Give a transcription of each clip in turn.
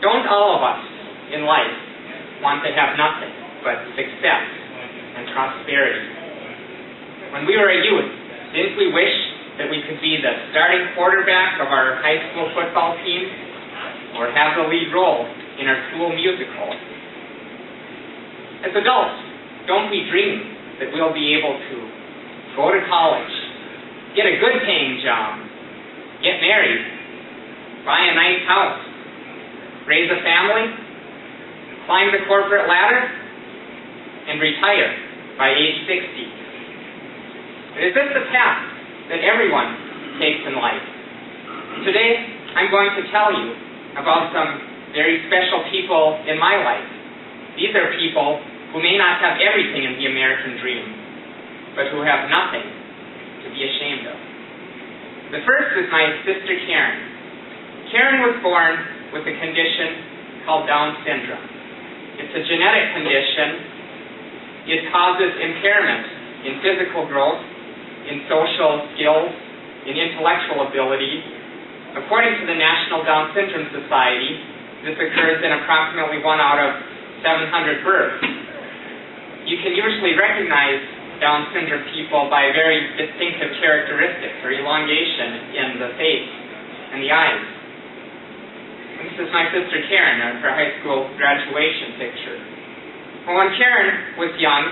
Don't all of us in life want to have nothing but success and prosperity? When we were a youth, didn't we wish that we could be the starting quarterback of our high school football team or have the lead role in our school musical? As adults, don't we dream that we'll be able to go to college, get a good paying job, get married, buy a nice house, raise a family, climb the corporate ladder, and retire by age 60? Is this the path that everyone takes in life? Today, I'm going to tell you about some very special people in my life. These are people who may not have everything in the American dream, but who have nothing to be ashamed of. The first is my sister Karen. Karen was born with a condition called Down syndrome. It's a genetic condition. It causes impairment in physical growth, in social skills, in intellectual ability. According to the National Down Syndrome Society, this occurs in approximately 1 out of 700 births. You can usually recognize Down syndrome people by very distinctive characteristics or elongation in the face and the eyes. And this is my sister Karen, her high school graduation picture. Well, when Karen was young,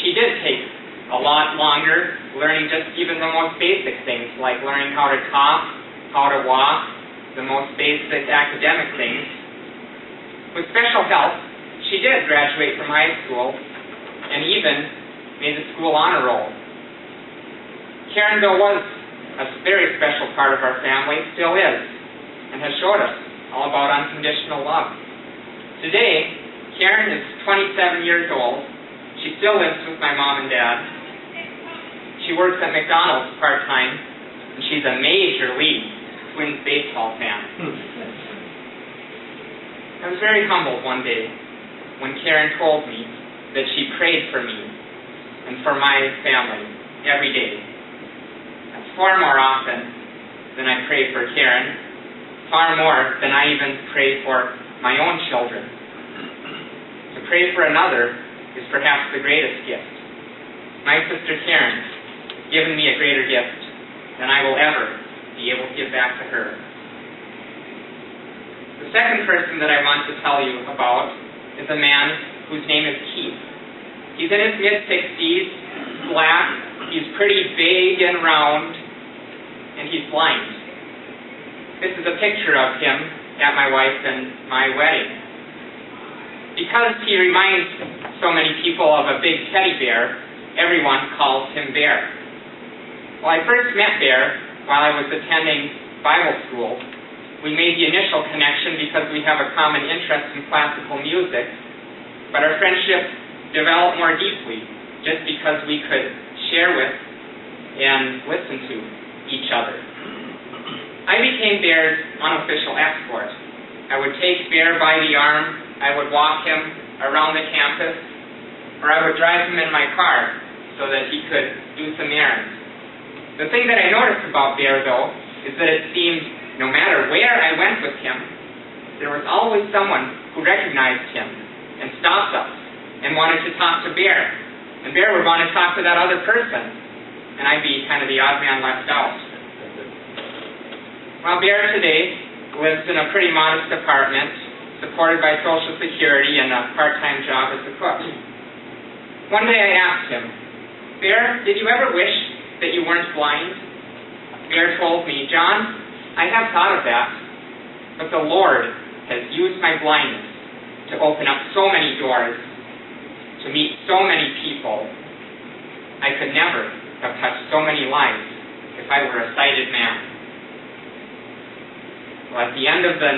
she did take a lot longer learning just even the most basic things, like learning how to talk, how to walk, the most basic academic things. With special help, she did graduate from high school and even made the school honor roll. Karen, though, was a very special part of our family, still is, and has showed us all about unconditional love. Today, Karen is 27 years old. She still lives with my mom and dad. She works at McDonald's part-time, and she's a Major League Twins baseball fan. I was very humbled one day when Karen told me that she prayed for me and for my family every day. That's far more often than I pray for Karen, far more than I even pray for my own children. To pray for another is perhaps the greatest gift. My sister Karen given me a greater gift than I will ever be able to give back to her. The second person that I want to tell you about is a man whose name is Keith. He's in his mid-60s, he's black, he's pretty big and round, and he's blind. This is a picture of him at my wife and my wedding. Because he reminds so many people of a big teddy bear, everyone calls him Bear. Well, I first met Bear while I was attending Bible school. We made the initial connection because we have a common interest in classical music, but our friendship developed more deeply just because we could share with and listen to each other. I became Bear's unofficial escort. I would take Bear by the arm, I would walk him around the campus, or I would drive him in my car so that he could do some errands. The thing that I noticed about Bear, though, is that it seemed no matter where I went with him, there was always someone who recognized him and stopped us and wanted to talk to Bear. And Bear would want to talk to that other person, and I'd be kind of the odd man left out. Well, Bear today lives in a pretty modest apartment, supported by Social Security and a part-time job as a cook. One day I asked him, Bear, did you ever wish that you weren't blind? Bear told me, John, I have thought of that, but the Lord has used my blindness to open up so many doors, to meet so many people. I could never have touched so many lives if I were a sighted man. Well, at the end of the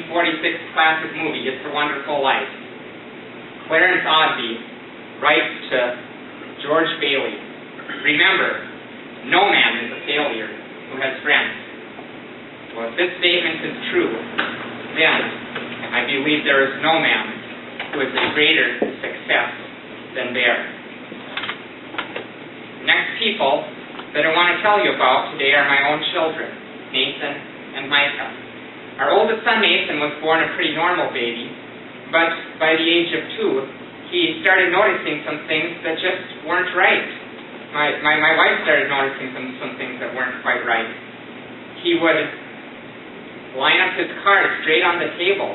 1946 classic movie, It's a Wonderful Life, Clarence Odby writes to George Bailey, remember, no man is a failure who has friends. Well, if this statement is true, then I believe there is no man who is a greater success than Bear. The next people that I want to tell you about today are my own children, Nathan and Micah. Our oldest son, Nathan, was born a pretty normal baby, but by the age of 2, he started noticing some things that just weren't right. My wife started noticing some things that weren't quite right. He would line up his cards straight on the table.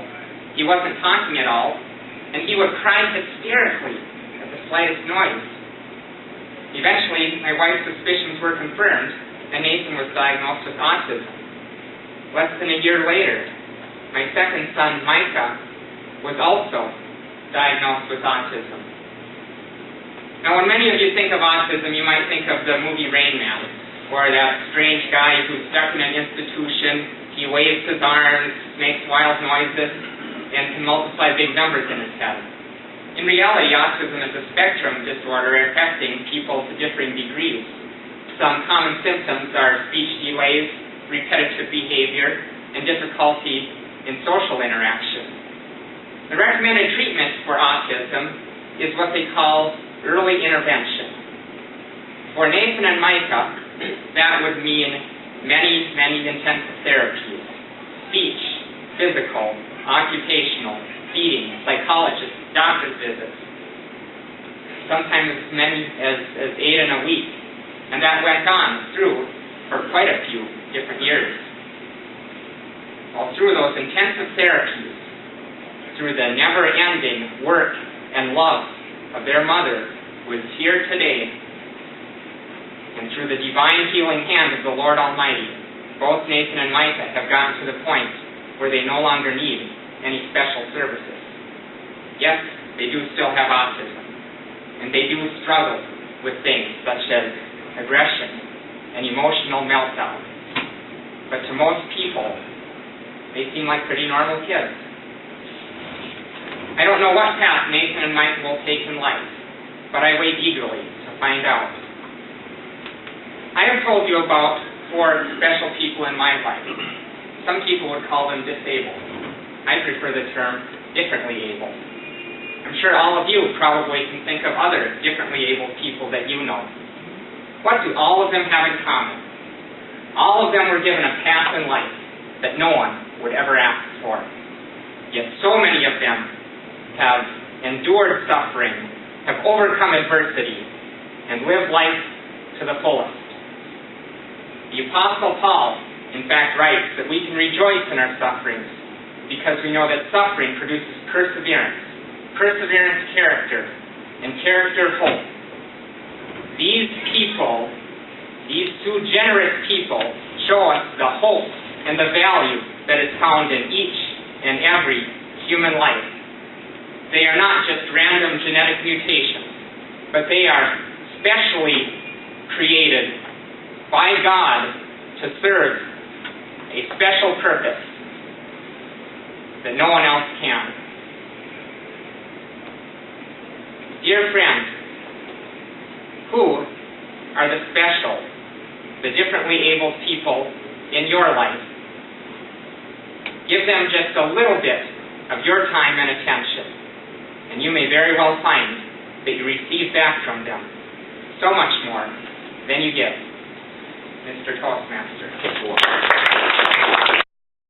He wasn't talking at all, and he would cry hysterically at the slightest noise. Eventually, my wife's suspicions were confirmed, and Nathan was diagnosed with autism. Less than a year later, my second son, Micah, was also diagnosed with autism. Now, when many of you think of autism, you might think of the movie Rain Man, or that strange guy who's stuck in an institution. He waves his arms, makes wild noises, and can multiply big numbers in his head. In reality, autism is a spectrum disorder affecting people to differing degrees. Some common symptoms are speech delays, repetitive behavior, and difficulty in social interaction. The recommended treatment for autism is what they call early intervention. For Nathan and Micah, that would mean many, many intensive therapies: speech, physical, occupational, feeding, psychologists, doctor's visits, sometimes as many as 8 in a week. And that went on through for quite a few different years. All through those intensive therapies, through the never-ending work and love of their mother, who is here today, and through the divine healing hand of the Lord Almighty, both Nathan and Micah have gotten to the point where they no longer need any special services. Yes, they do still have autism, and they do struggle with things such as aggression and emotional meltdown. But to most people, they seem like pretty normal kids. I don't know what path Nathan and Micah will take in life, but I wait eagerly to find out. I have told you about 4 special people in my life. Some people would call them disabled. I prefer the term differently able. I'm sure all of you probably can think of other differently able people that you know. What do all of them have in common? All of them were given a path in life that no one would ever ask for. Yet so many of them have endured suffering, have overcome adversity, and lived life to the fullest. The Apostle Paul, in fact, writes that we can rejoice in our sufferings because we know that suffering produces perseverance, perseverance character, and character hope. These people, these 2 generous people, show us the hope and the value that is found in each and every human life. They are not just random genetic mutations, but they are specially created by God to serve a special purpose that no one else can. Dear friends, who are the special, the differently abled people in your life? Give them just a little bit of your time and attention, and you may very well find that you receive back from them so much more than you give. Mr. Toastmaster.